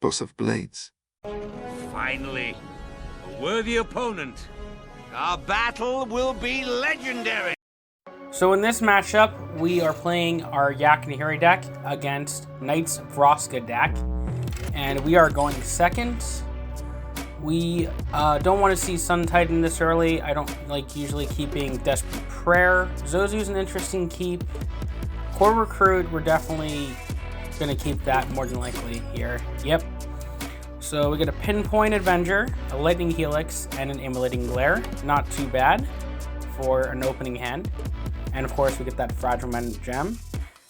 Boss of Blades. Finally, a worthy opponent. Our battle will be legendary. So in this matchup, we are playing our Yak Nahiri deck against Knight's Vraska deck. And we are going second. We don't want to see Sun Titan this early. I don't like usually keeping Desperate Prayer. Zozu's an interesting keep. Core Recruit, we're definitely going to keep that more than likely here. Yep. So we get a Pinpoint Avenger, a Lightning Helix, and an Immolating Glare. Not too bad for an opening hand. And of course we get that Fragile Men gem.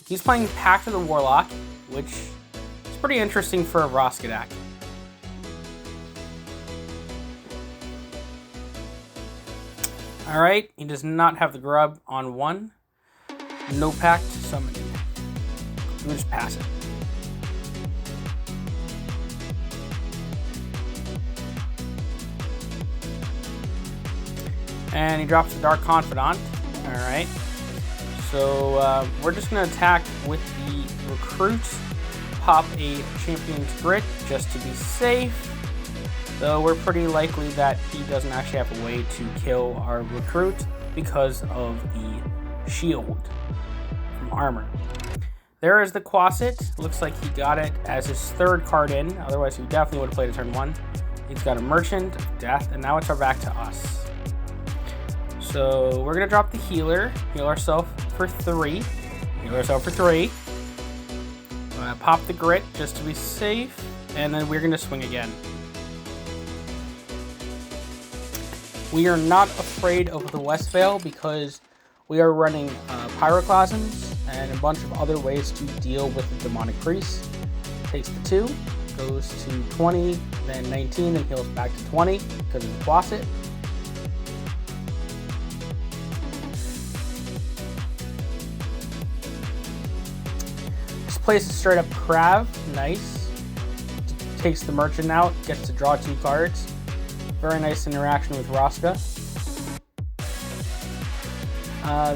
He's playing Pact of the Warlock, which is pretty interesting for a Vraska deck. Alright, he does not have the grub on one. No Pact Summoning. We'll just pass it. And he drops the Dark Confidant. Alright. So we're just going to attack with the Recruit. Pop a Champion's Grit just to be safe. Though we're pretty likely that he doesn't actually have a way to kill our Recruit because of the shield from armor. There is the Quasit. Looks like he got it as his third card in. Otherwise, he definitely would have played a turn one. He's got a Merchant of Death, and now it's back to us. So we're going to drop the Healer. Heal ourselves for 3. Heal ourselves for 3. Pop the Grit just to be safe. And then we're going to swing again. We are not afraid of the Westvale because we are running Pyroclasms and a bunch of other ways to deal with the Demonic Priest. Takes the 2, goes to 20, then 19, then heals back to 20 because of the Quasit. Just plays a straight up Krav, nice. Takes the Merchant out, gets to draw 2 cards. Very nice interaction with Vraska.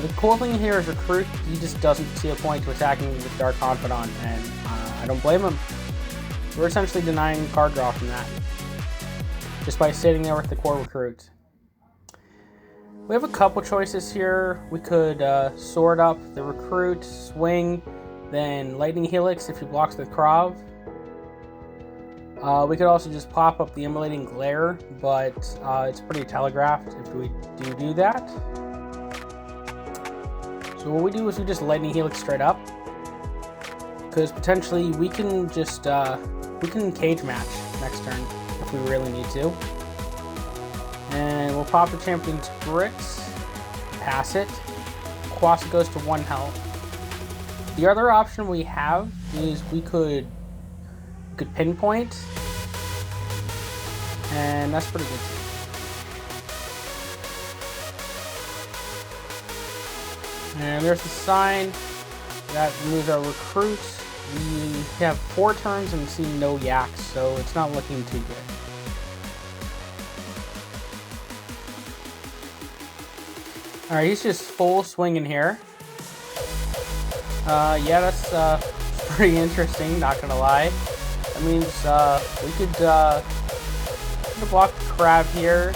The cool thing here is Recruit, he just doesn't see a point to attacking with Dark Confidant, and I don't blame him. We're essentially denying card draw from that, just by sitting there with the core Recruit. We have a couple choices here. We could sword up the Recruit, swing, then Lightning Helix if he blocks the Krav. We could also just pop up the Immolating Glare, but it's pretty telegraphed if we do that. So what we do is we just Lightning Helix straight up, because potentially we can just we can cage match next turn if we really need to. And we'll pop the Champion's Grit, pass it. Quasit goes to 1 health. The other option we have is we could Pinpoint, and that's pretty good. And there's the sign that moves our Recruit. We have 4 turns and see no Yaks, so it's not looking too good. Alright, he's just full swinging here. Yeah, that's pretty interesting, not gonna lie. That means we could block the Crab here,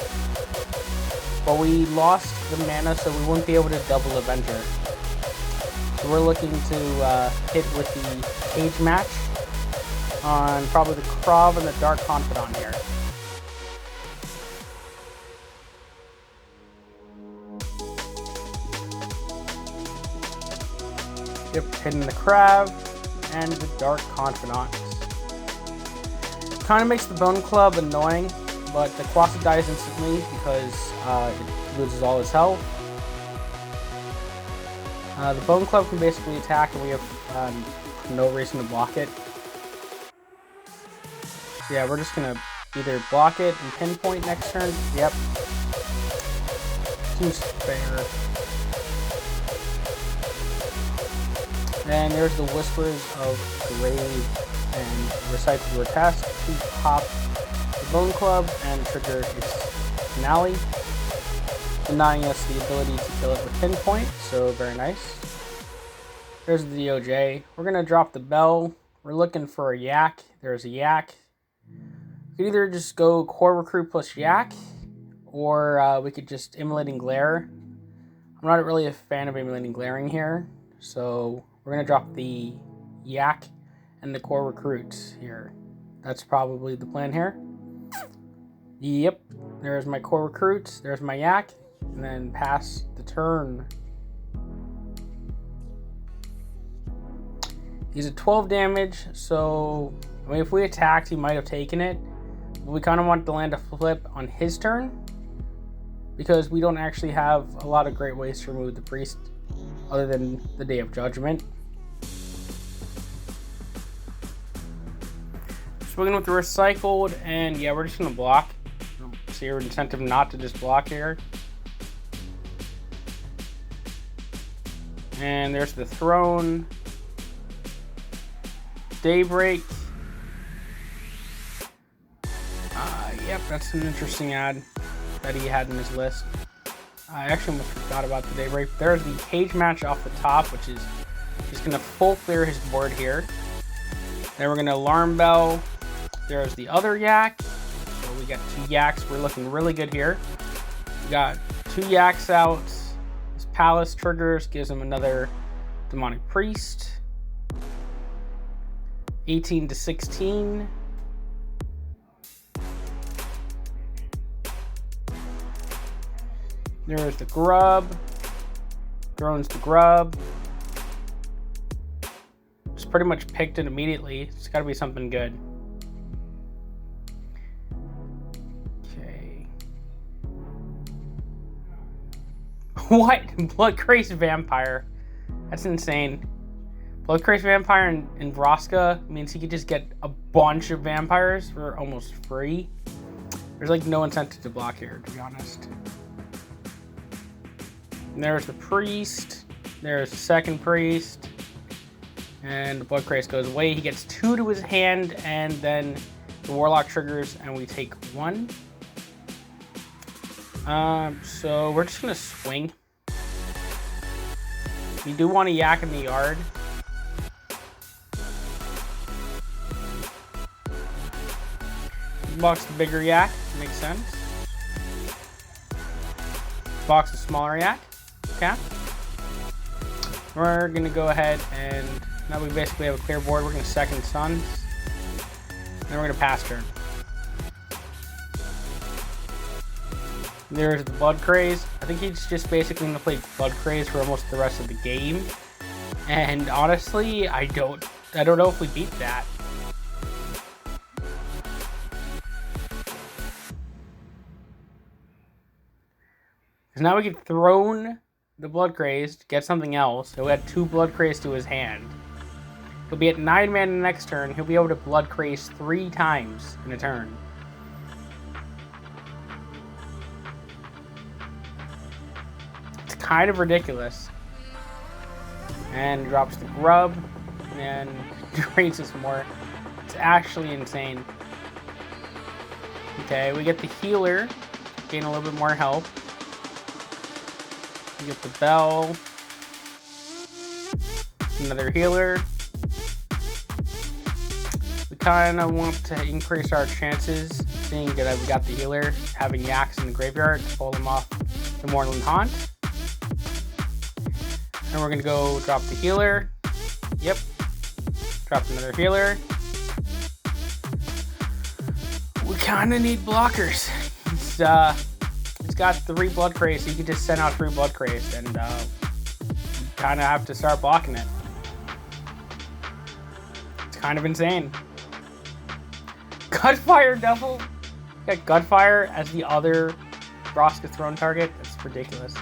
but we lost the mana, so we wouldn't be able to double Avenger. So we're looking to hit with the cage match on probably the Krav and the Dark Confidant here. Yep, hitting the Crab and the Dark Confidant. Kind of makes the Bone Club annoying, but the Quasit dies instantly because it loses all his health. The Bone Club can basically attack, and we have no reason to block it. So yeah, we're just gonna either block it and Pinpoint next turn. Yep. Seems fair. And there's the Whispers of Grave and Recite the Grotesque to pop the Bone Club and trigger its finale, denying us the ability to kill it with Pinpoint, so very nice. There's the DOJ. We're going to drop the Bell. We're looking for a Yak. There's a Yak. We could either just go Core Recruit plus Yak, or we could just Immolating Glare. I'm not really a fan of Immolating Glaring here, so we're going to drop the Yak and the Core Recruit here. That's probably the plan here. Yep, there's my Core Recruit, there's my Yak, and then pass the turn. He's at 12 damage, so I mean, if we attacked, he might have taken it. But we kind of want to land a flip on his turn, because we don't actually have a lot of great ways to remove the priest other than the Day of Judgment. Swinging with the recycled, and yeah, we're just gonna block. See your incentive not to just block here. And there's the throne. Daybreak. Yep, that's an interesting ad that he had in his list. I actually almost forgot about the Daybreak. There's the cage match off the top, which is just going to full clear his board here. Then we're going to Alarm Bell. There's the other Yak. So we got 2 Yaks. We're looking really good here. We got 2 Yaks out. This Palace triggers, gives him another Demonic Priest. 18 to 16. There's the Grub. Drones the Grub. Just pretty much picked it immediately. It's got to be something good. Okay. What? Bloodcrazed Vampire. That's insane. Bloodcrazed Vampire in Vraska means he could just get a bunch of vampires for almost free. There's like no incentive to block here, to be honest. And there's the priest. There's the second priest. And the Bloodcrazed goes away. He gets 2 to his hand, and then the Warlock triggers, and we take 1. So we're just gonna swing. We do want a Yak in the yard. Box the bigger Yak, makes sense. Box the smaller Yak, okay. We're gonna go ahead and now we basically have a clear board. We're gonna second Suns, and then we're gonna pass turn. There's the Bloodcrazed. I think he's just basically gonna play Bloodcrazed for almost the rest of the game. And honestly, I don't know if we beat that. Because now we can Throne the Bloodcrazed, get something else. He'll add 2 Bloodcrazed to his hand. He'll be at 9 mana the next turn. He'll be able to Bloodcrazed 3 times in a turn. It's kind of ridiculous. And drops the Grub and drains us more. It's actually insane. Okay, we get the Healer, gain a little bit more health. We get the Bell, another Healer. We kind of want to increase our chances, seeing that we got the Healer, having Yaks in the graveyard to pull them off the Mournland Haunt. And we're going to go drop the Healer. Yep. Drop another Healer. We kind of need blockers. It's got 3 Bloodcrazed, so you can just send out 3 Bloodcrazed, and you kind of have to start blocking it. It's kind of insane. Gutfire double. Got Gutfire as the other Vraska Throne target. That's ridiculous.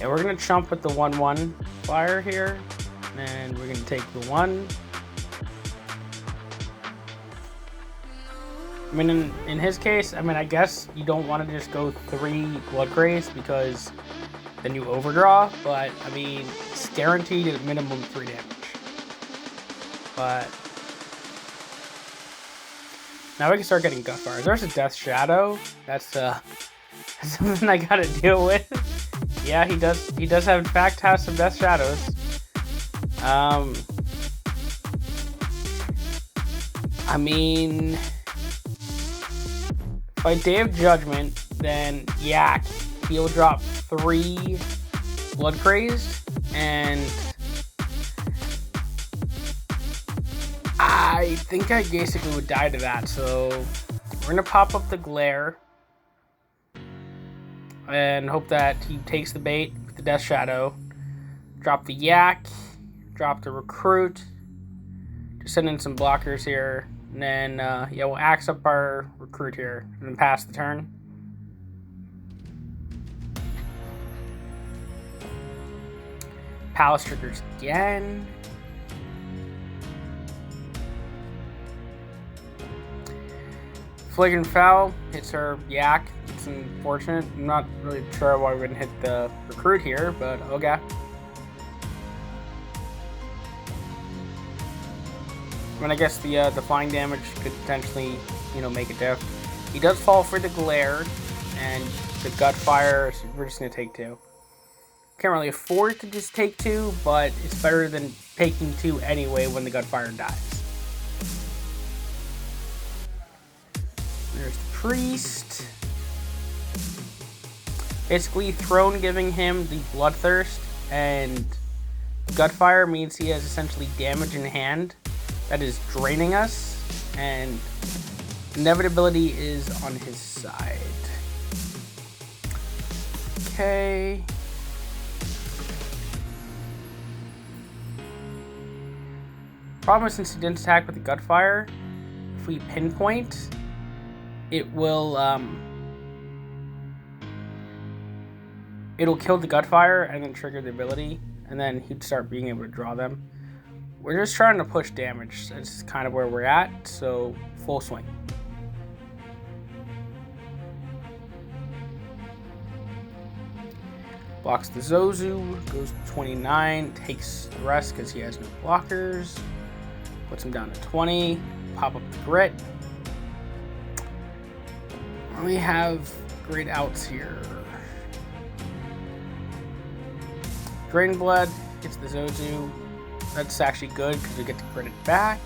Yeah, we're gonna chump with the 1/1 fire here, and we're gonna take the 1. I mean, in his case, I mean, I guess you don't want to just go 3 Bloodcrazed because then you overdraw, but I mean, it's guaranteed at minimum 3 damage. But now we can start getting Gutfire. There's a Death Shadow. That's something I gotta deal with. Yeah, he does. He does have, in fact, have some Death Shadows. I mean, by Day of Judgment, then Yak, he'll drop 3 Blood Crazed, and I think I basically would die to that, so we're gonna pop up the Glare and hope that he takes the bait with the Death Shadow. Drop the Yak, drop the Recruit, just send in some blockers here, and then yeah, we'll axe up our Recruit here and then pass the turn. Palace triggers again. Flagrant Foul hits our Yak. It's unfortunate. I'm not really sure why we're gonna hit the Recruit here, but okay. I mean, I guess the flying damage could potentially, make a diff. He does fall for the Glare, and the Gut Fire, so we're just gonna take 2. Can't really afford to just take 2, but it's better than taking 2 anyway when the Gut Fire dies. There's the Priest. Basically, Throne giving him the Bloodthirst, and Gutfire means he has essentially damage in hand that is draining us, and Inevitability is on his side. Okay. Problem is, since he didn't attack with the Gutfire, if we pinpoint, it will it'll kill the Gutfire and then trigger the ability, and then he'd start being able to draw them. We're just trying to push damage. That's kind of where we're at, so full swing. Blocks the Zozu, goes to 29, takes the rest because he has no blockers. Puts him down to 20, pop up the Grit. We have great outs here. Drain Blood hits the Zozu. That's actually good because we get to crit it back.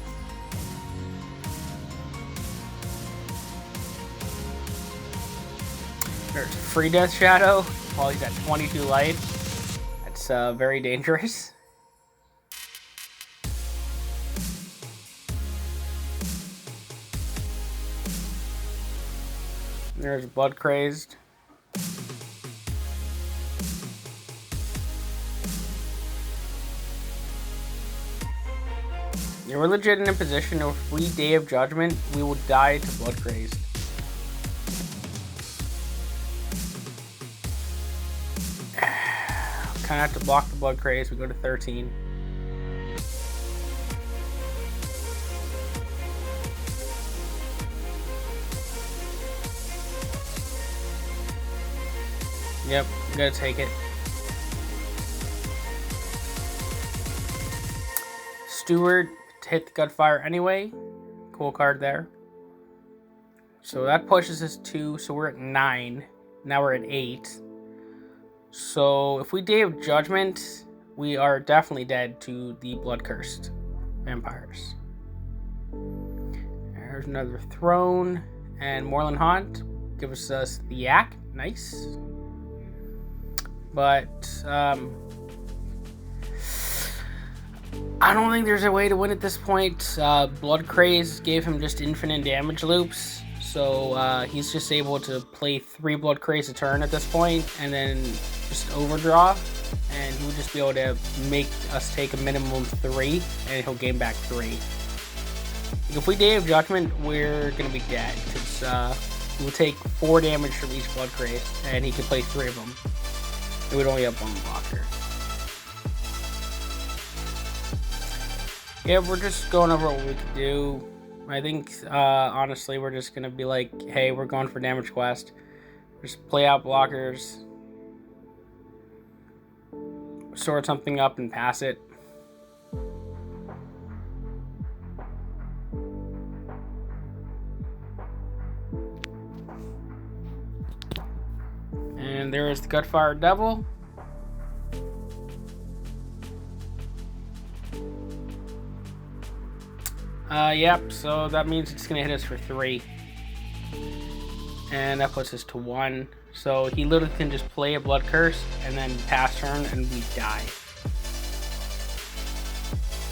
There's free Death Shadow while he's at 22 life. That's very dangerous. There's Blood Crazed. Yeah, we're legit in a position of free Day of Judgment, we will die to Blood Crazed. Kind of have to block the Blood Crazed. We go to 13. Yep, we gotta take it. Steward to hit the Gutfire anyway. Cool card there. So that pushes us 2, so we're at 9. Now we're at 8. So if we Day of Judgment, we are definitely dead to the Blood-Cursed vampires. There's another Throne, and Moorland Haunt gives us the Yak. Nice. But I don't think there's a way to win at this point. Blood Craze gave him just infinite damage loops, so he's just able to play 3 Blood Craze a turn at this point, and then just overdraw, and he would just be able to make us take a minimum of 3, and he'll gain back 3. If we Day of Judgment, we're gonna be dead, because we'll take 4 damage from each Blood Craze, and he can play 3 of them. It would only have 1 blocker. Yeah, we're just going over what we could do. I think, honestly, we're just going to be like, hey, we're going for damage quest. Just play out blockers. Sort something up and pass it. And there is the Gutfire Devil. Yep, so that means it's gonna hit us for 3. And that puts us to 1. So he literally can just play a Blood Curse and then pass turn and we die.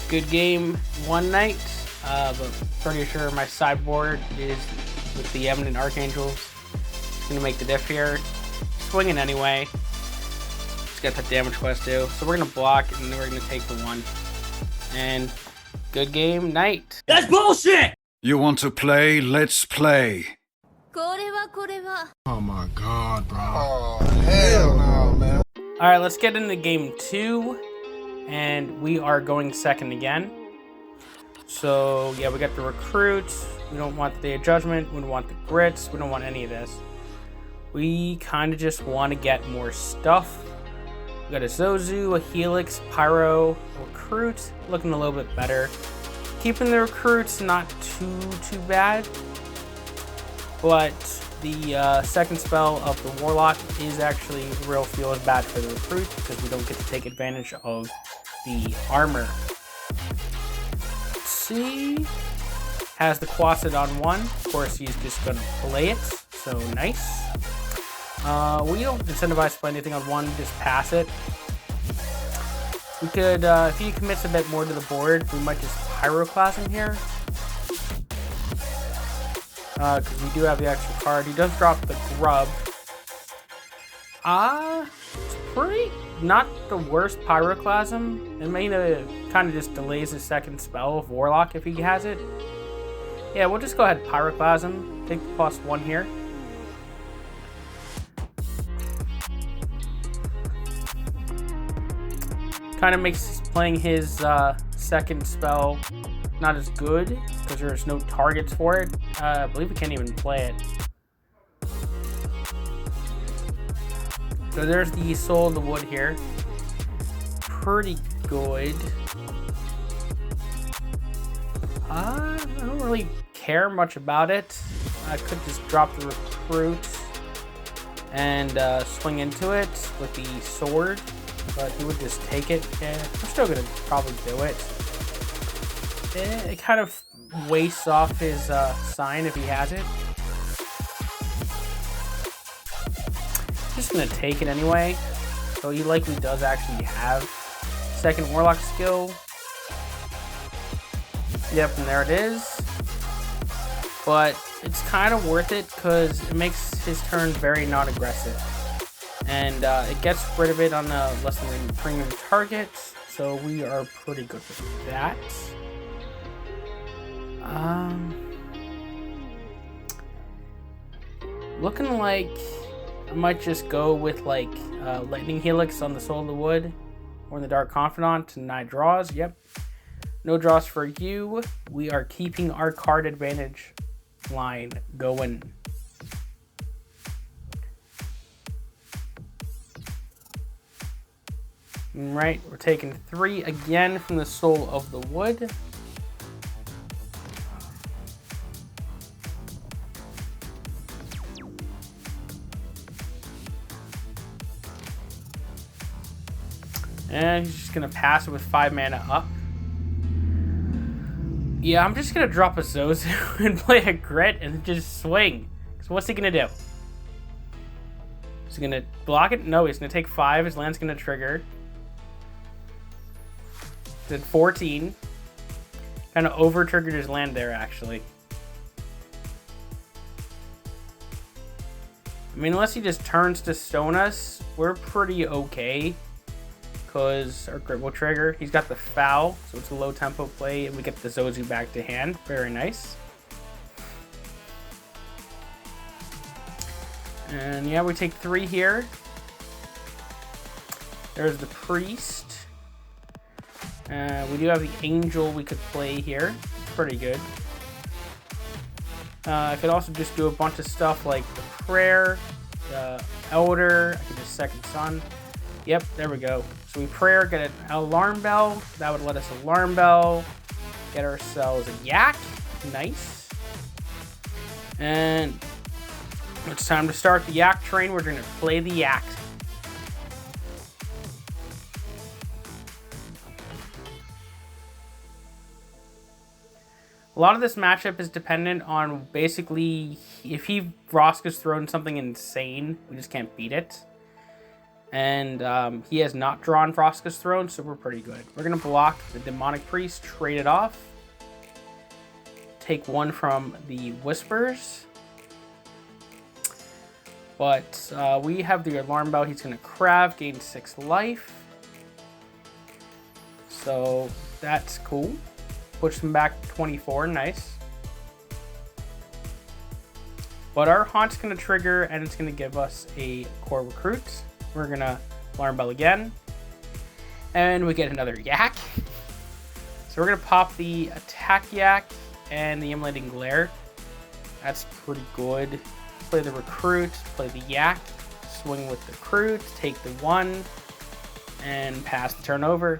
Good game, one night. But pretty sure my sideboard is with the Eminent Archangels. It's gonna make the diff here. Swinging anyway. It's got that damage quest too. So we're gonna block and then we're gonna take the 1. And good game, night. That's bullshit! You want to play? Let's play. Oh my god, bro. Oh, hell no, man. Alright, let's get into game 2. And we are going second again. So, yeah, we got the recruits. We don't want the Day of Judgment. We don't want the grits. We don't want any of this. We kind of just want to get more stuff. We got a Zozu, a Helix, Pyro, a recruit. Looking a little bit better. Keeping the recruits not too bad. But the second spell of the Warlock is actually real feels bad for the recruit because we don't get to take advantage of the armor. Let's see. Has the Quasit on 1. Of course, he's just going to play it. So nice. We don't incentivize to play anything on 1. Just pass it. We could, if he commits a bit more to the board, we might just Pyroclasm here. Because we do have the extra card. He does drop the Grub. It's pretty not the worst Pyroclasm. It may kind of just delays his second spell of Warlock if he has it. Yeah, we'll just go ahead and Pyroclasm. Take the +1 here. Kind of makes playing his second spell not as good because there's no targets for it. I believe we can't even play it. So there's the Soul of the Wood here. Pretty good. I don't really care much about it. I could just drop the recruit and swing into it with the sword, but he would just take it. Yeah, I'm still gonna probably do it. It kind of wastes off his sign if he has it. Just gonna take it anyway. So he likely does actually have second Warlock skill. Yep, and there it is. But it's kind of worth it because it makes his turn very non-aggressive. And it gets rid of it on less than premium targets. So we are pretty good with that. Looking like I might just go with like Lightning Helix on the Soul of the Wood or the Dark Confidant and 9 draws. Yep. No draws for you. We are keeping our card advantage line going. Alright, we're taking 3 again from the Soul of the Wood. And he's just going to pass it with 5 mana up. Yeah, I'm just going to drop a Zozu and play a Grit and just swing. So what's he going to do? Is he going to block it? No, he's going to take 5. His land's going to trigger. Did 14. Kind of over-triggered his land there, actually. I mean, unless he just turns to stone us, we're pretty okay. Because our Grit will trigger. He's got the Foul, so it's a low tempo play, and we get the Zozu back to hand. Very nice. And yeah, we take 3 here. There's the Priest. We do have the Angel we could play here. Pretty good. I could also just do a bunch of stuff like the Prayer, the Elder. I could just Second Sun. Yep, there we go. So we Prayer, get an Alarm Bell. That would let us Alarm Bell. Get ourselves a Yak. Nice. And it's time to start the Yak train. We're going to play the Yak. A lot of this matchup is dependent on basically if Vraska's thrown something insane, we just can't beat it. And he has not drawn Vraska's Throne, so we're pretty good. We're going to block the Demonic Priest, trade it off. Take one from the Whispers. But we have the Alarm Bell. He's going to Crav, gain 6 life. So that's cool. Push him back to 24, nice. But our Haunt's going to trigger, and it's going to give us a Core Recruit. We're going to Alarm Bell again. And we get another Yak. So we're going to pop the Attack Yak and the Immolating Glare. That's pretty good. Play the Recruit, play the Yak, swing with the Recruit, take the 1, and pass the turn over.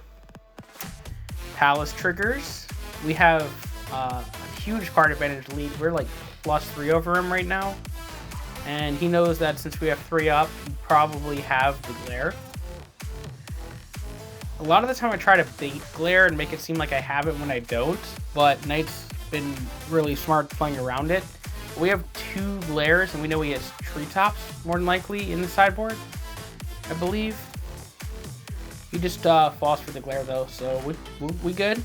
Palace triggers. We have a huge card advantage lead. We're like +3 over him right now. And he knows that since we have 3 up, we probably have the Glare. A lot of the time I try to bait Glare and make it seem like I have it when I don't, but Knight's been really smart playing around it. We have 2 Glares, and we know he has Treetops, more than likely, in the sideboard, I believe. He just falls for the Glare, though, so we good.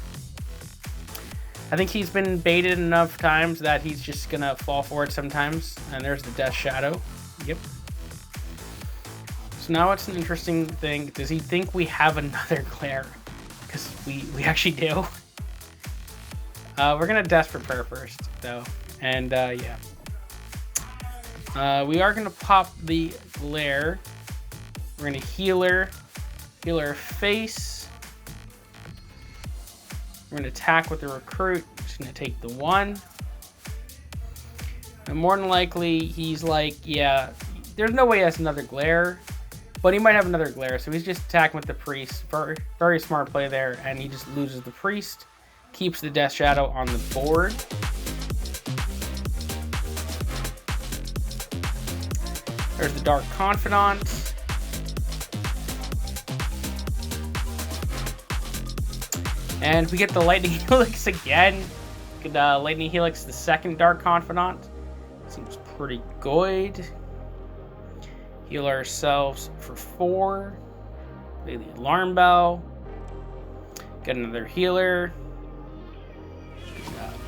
I think he's been baited enough times that he's just going to fall for it sometimes. And there's the Death Shadow. Yep. So now it's an interesting thing. Does he think we have another Glare? Because we actually do. We're going to Desperate Prayer first, though. And, yeah. We are going to pop the Glare. We're going to heal her face. We're going to attack with the Recruit. Just going to take the 1. And more than likely, he's like, yeah, there's no way he has another Glare. But he might have another Glare, so he's just attacking with the Priest. Very, very smart play there, and he just loses the Priest. Keeps the Death Shadow on the board. There's the Dark Confidant. And we get the Lightning Helix again. Good Lightning Helix, the second Dark Confidant. Seems pretty good. Heal ourselves for 4. Play the Alarm Bell. Get another healer.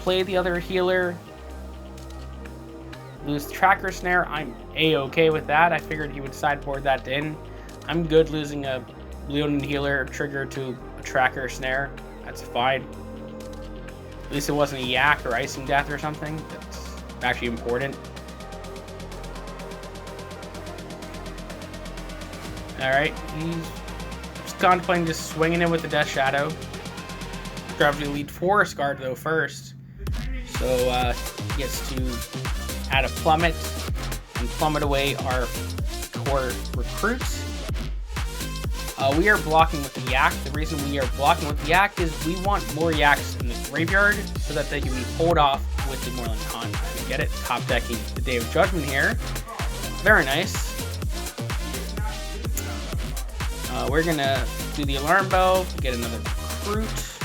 Play the other healer. Lose the Tracker Snare. I'm A-okay with that. I figured he would sideboard that in. I'm good losing a Leonin healer trigger to a Tracker Snare. That's fine. At least it wasn't a Yak or Icing Death or something. That's actually important. Alright, he's just contemplating just swinging in with the Death Shadow. Grabs the Elite Forest Guard though first. So he gets to add a Plummet and plummet away our core recruits. We are blocking with the Yak. The reason we are blocking with the Yak is we want more Yaks in the graveyard so that they can be pulled off with the Moorland Contract. Get it? Top decking the Day of Judgment here. Very nice. We're gonna do the Alarm Bell, get another recruit.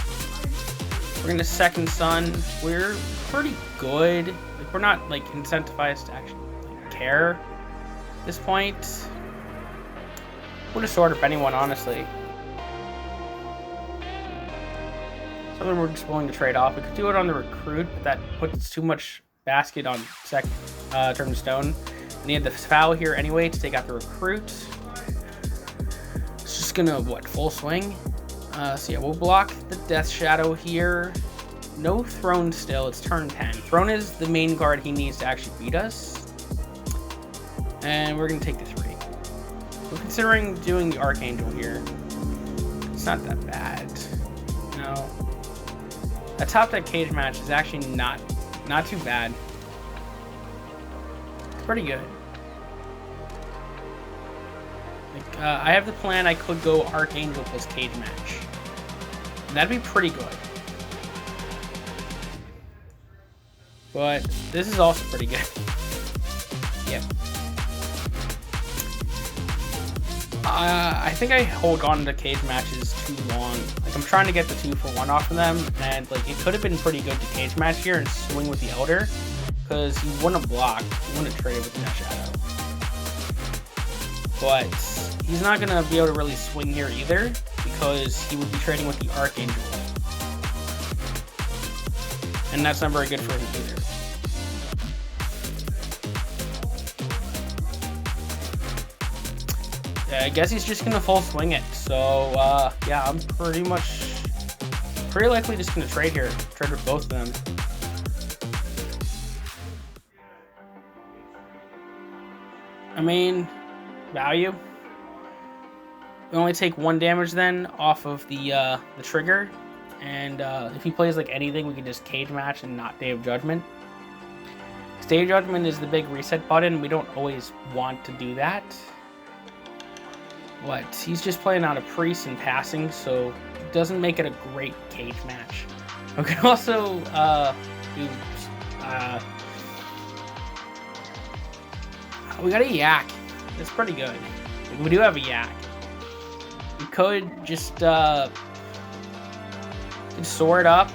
We're gonna Second Sun. We're pretty good. Like, we're not like incentivized to actually like, care at this point. Would have sorted if anyone, honestly. Something we're just willing to trade off. We could do it on the Recruit, but that puts too much basket on Turn to Stone. We need the Foul here anyway to take out the Recruit. It's just gonna, what, full swing? So yeah, we'll block the Death Shadow here. No Throne still, it's turn 10. Throne is the main card he needs to actually beat us. And we're gonna take the 3. We're considering doing the Archangel here. It's not that bad. No. A top deck cage match is actually not too bad. It's pretty good. Like, I have the plan I could go Archangel plus cage match. That'd be pretty good. But this is also pretty good. Yep. I think I hold on to cage matches too long. Like, I'm trying to get the 2-for-1 off of them, and like it could have been pretty good to cage match here and swing with the Elder, because he wouldn't block, he wouldn't trade with the Death Shadow. But he's not gonna be able to really swing here either, because he would be trading with the Archangel, and that's not very good for him either. I guess he's just gonna full swing it. So yeah, I'm pretty likely just gonna trade here. Trade with both of them. I mean, value. We only take 1 damage then off of the trigger, and if he plays like anything, we can just cage match and not Day of Judgment. Day of Judgment is the big reset button. We don't always want to do that. But he's just playing out a priest and passing, so it doesn't make it a great cage match. We can also we got a Yak. That's pretty good. We do have a Yak. We could just sword up,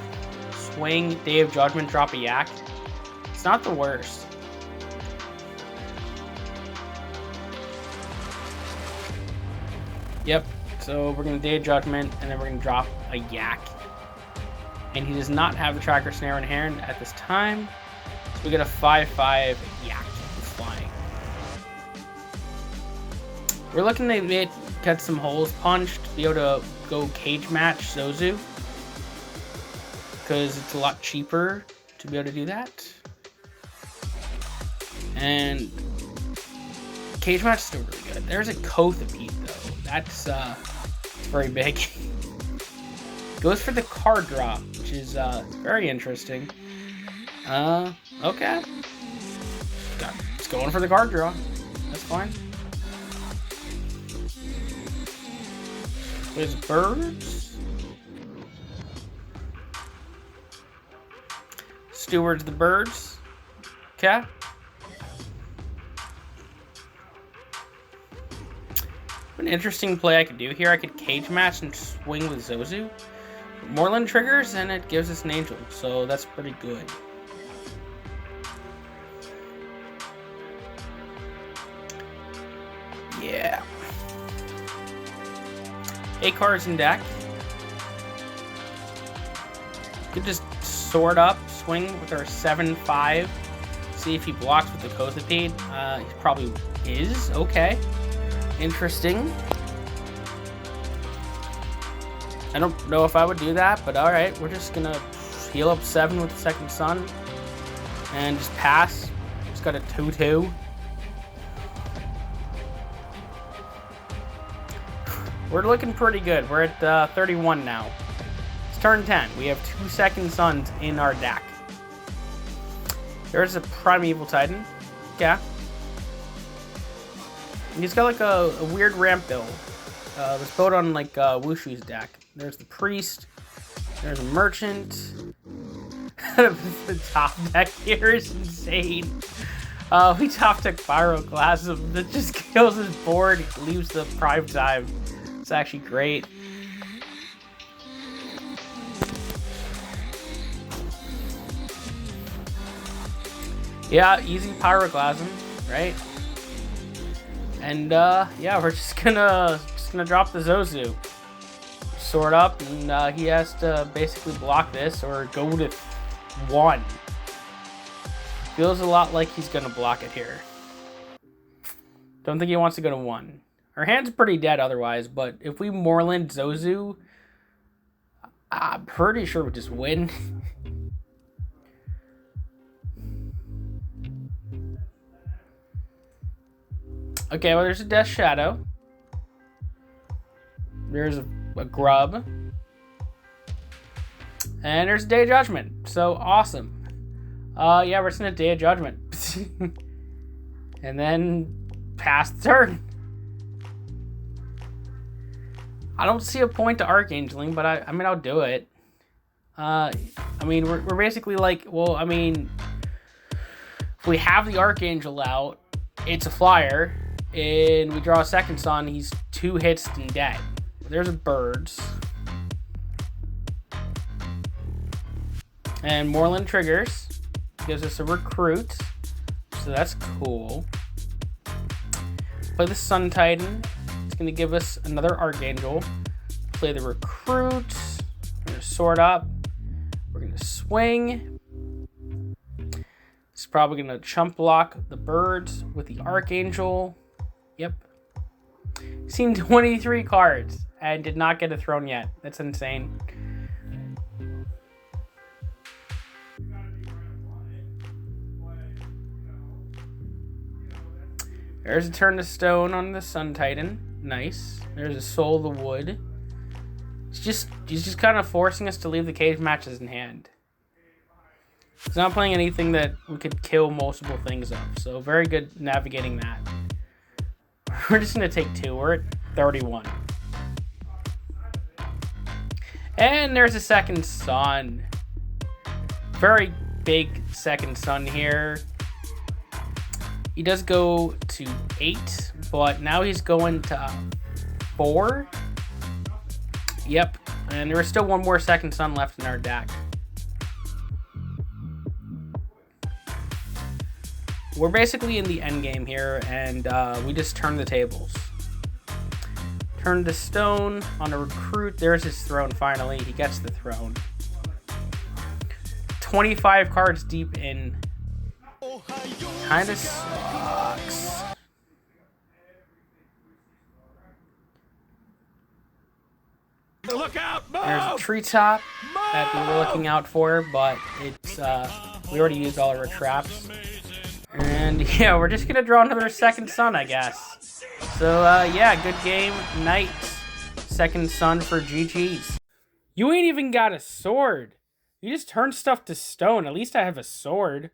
swing, Day of Judgment, drop a Yak. It's not the worst. Yep, so we're going to Day of Judgment, and then we're going to drop a Yak. And he does not have the Tracker Snare in hand at this time, so we get a 5/5 Yak with flying. We're looking to get some holes punched, be able to go cage match Zozu, because it's a lot cheaper to be able to do that. And cage match is still really good. There's a Kothapete though. That's very big. Goes for the card draw, which is very interesting. Okay. It's going for the card draw. That's fine. There's birds. Stewards the birds. Okay. An interesting play I could do here. I could cage match and swing with Zozu. Moreland triggers and it gives us an angel, so that's pretty good. Yeah. 8 cards in deck. Could just sword up, swing with our 7/5. See if he blocks with the Kothapede. He probably is. Okay. Interesting. I don't know if I would do that, but alright. We're just gonna heal up 7 with the Second Sun and just pass. Just got a 2/2. We're looking pretty good. We're at 31 now. It's turn 10. We have 2 Second Suns in our deck. There's a Primeval Titan. Yeah. He's got like a weird ramp build. It was built on like Wushu's deck. There's the Priest. There's a Merchant. The top deck here is insane. We top deck Pyroclasm. That just kills his board, leaves the prime time. It's actually great. Yeah, easy Pyroclasm, right? And yeah, we're just gonna drop the Zozu. Sword up, and he has to basically block this or go to 1. Feels a lot like he's gonna block it here. Don't think he wants to go to 1. Our hand's pretty dead otherwise, but if we Moreland Zozu, I'm pretty sure we just win. Okay, well, there's a Death Shadow. There's a Grub. And there's a Day of Judgment. So, awesome. Yeah, we're just gonna Day of Judgment. And then pass the turn. I don't see a point to Archangeling, but I mean, I'll do it. I mean, we're basically like, well, I mean, if we have the Archangel out, it's a flyer, and we draw a Second Sun, he's 2 hits and dead. There's birds. And Moreland triggers. Gives us a recruit. So that's cool. Play the Sun Titan. It's going to give us another Archangel. Play the recruit. We're going to sword up. We're going to swing. It's probably going to chump block the birds with the Archangel. Yep. Seen 23 cards and did not get a throne yet. That's insane. There's a turn to stone on the Sun Titan. Nice. There's a Soul of the Wood. He's just kind of forcing us to leave the cage matches in hand. He's not playing anything that we could kill multiple things of. So very good navigating that. We're just going to take 2. We're at 31. And there's a second sun. Very big second sun here. He does go to 8, but now he's going to 4. Yep, and there is still one more second sun left in our deck. We're basically in the end game here, and we just turn the tables. Turn to stone on a recruit. There's his throne finally. He gets the throne. 25 cards deep in. Kinda sucks. Look out! Move! There's a treetop that we were looking out for, but it's we already used all our traps. And yeah, we're just gonna draw another second sun, I guess. So yeah, good game. Night. Second sun for GG's. You ain't even got a sword. You just turned stuff to stone. At least I have a sword.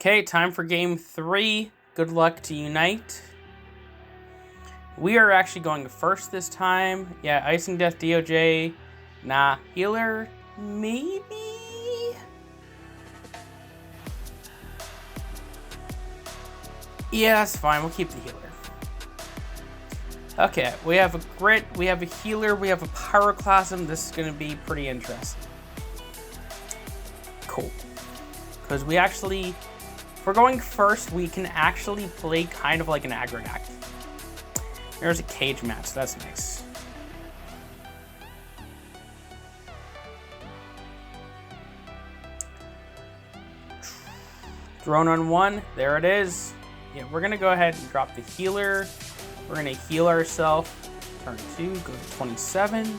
Okay, time for game 3. Good luck to Unite. We are actually going first this time. Yeah, Icing Death DOJ. Nah, healer, maybe? Yeah, that's fine. We'll keep the healer. Okay, we have a Grit, we have a healer, we have a Pyroclasm. This is going to be pretty interesting. Cool. Because we actually, if we're going first, we can actually play kind of like an aggro deck. There's a cage match. That's nice. Throne on 1. There it is. Yeah, we're going to go ahead and drop the healer. We're going to heal ourselves. Turn 2. Go to 27.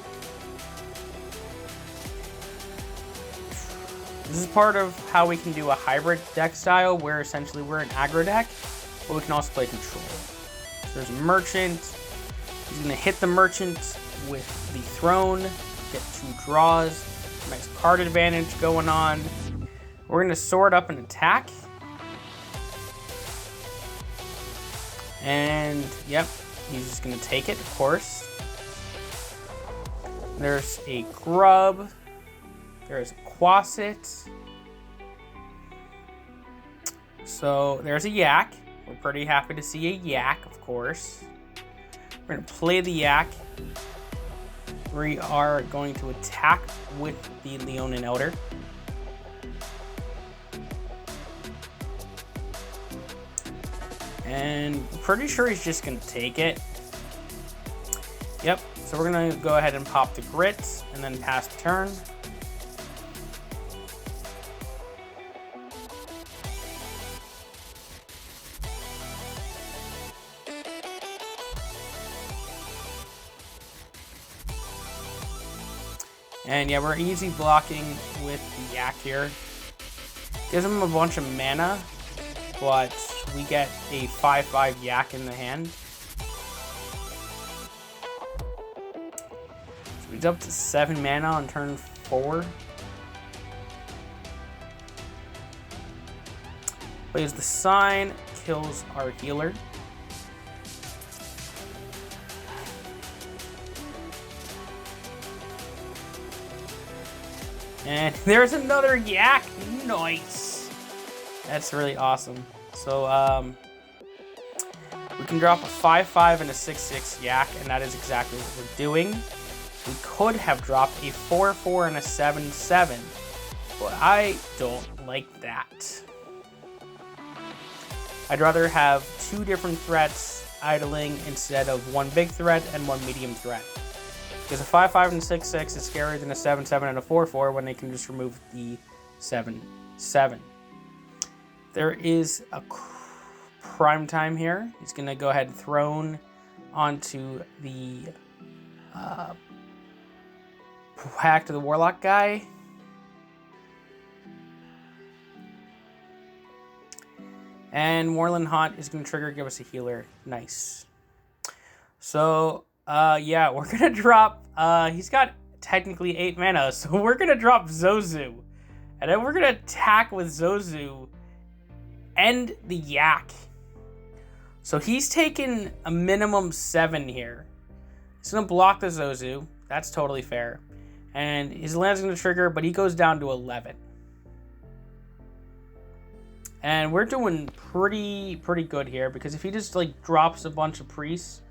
This is part of how we can do a hybrid deck style where essentially we're an aggro deck, but we can also play control. So there's a merchant. He's going to hit the merchant with the throne, get 2 draws. Nice card advantage going on. We're going to sword up and attack. And yep, he's just going to take it, of course. There's a grub. There's a Quasit. So there's a Yak. We're pretty happy to see a Yak, of course. We're going to play the Yak. We are going to attack with the Leonin Elder. And I'm pretty sure he's just going to take it. Yep, so we're going to go ahead and pop the Grit and then pass the turn. And yeah, we're easy blocking with the Yak here. Gives him a bunch of mana, but we get a 5/5 Yak in the hand. So he's up to 7 mana on turn 4. Plays the sign, kills our healer. And there's another Yak. Nice. That's really awesome. So, We can drop a 5/5 and a 6/6 Yak, and that is exactly what we're doing. We could have dropped a 4/4 and a 7/7, but I don't like that. I'd rather have two different threats idling instead of one big threat and one medium threat. Because a 5/5 and 6/6 is scarier than a 7/7 and a 4/4 when they can just remove the 7/7. There is a prime time here. He's going to go ahead and thrown onto the hack to the Warlock guy. And Moorland Haunt is going to trigger, give us a healer. Nice. So, yeah, we're going to drop... he's got technically 8 mana, so we're going to drop Zozu. And then we're going to attack with Zozu and the Yak. So he's taken a minimum 7 here. He's going to block the Zozu. That's totally fair. And his land's going to trigger, but he goes down to 11. And we're doing pretty good here, because if he just like drops a bunch of priests,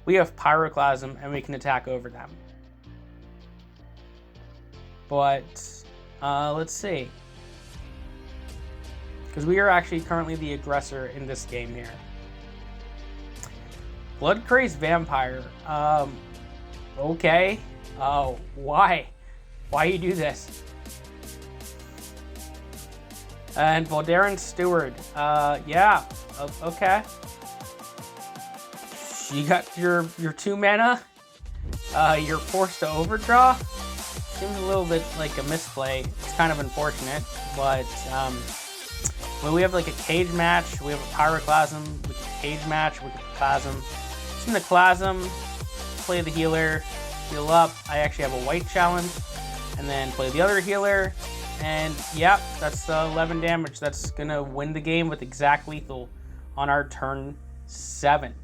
we have Pyroclasm and we can attack over them. But let's see, because we are actually currently the aggressor in this game here. Bloodcrazed Vampire. Okay. Oh, why you do this? And Voldaren Steward. Yeah. Okay. You got your 2 mana. You're forced to overdraw. Seems a little bit like a misplay. It's kind of unfortunate, but when we have like a cage match, we have a Pyroclasm with a cage match with a Plasm. Just in the Plasm, play the healer, heal up. I actually have a white challenge, and then play the other healer. And yeah, that's 11 damage. That's gonna win the game with exact lethal on our turn 7.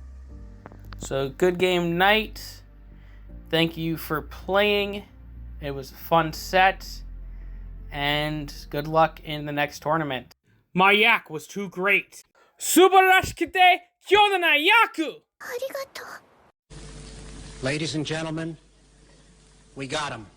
So good game night. Thank you for playing. It was a fun set. And good luck in the next tournament. My Yak was too great. Subarashikite kyodana yaku! Ladies and gentlemen, we got him.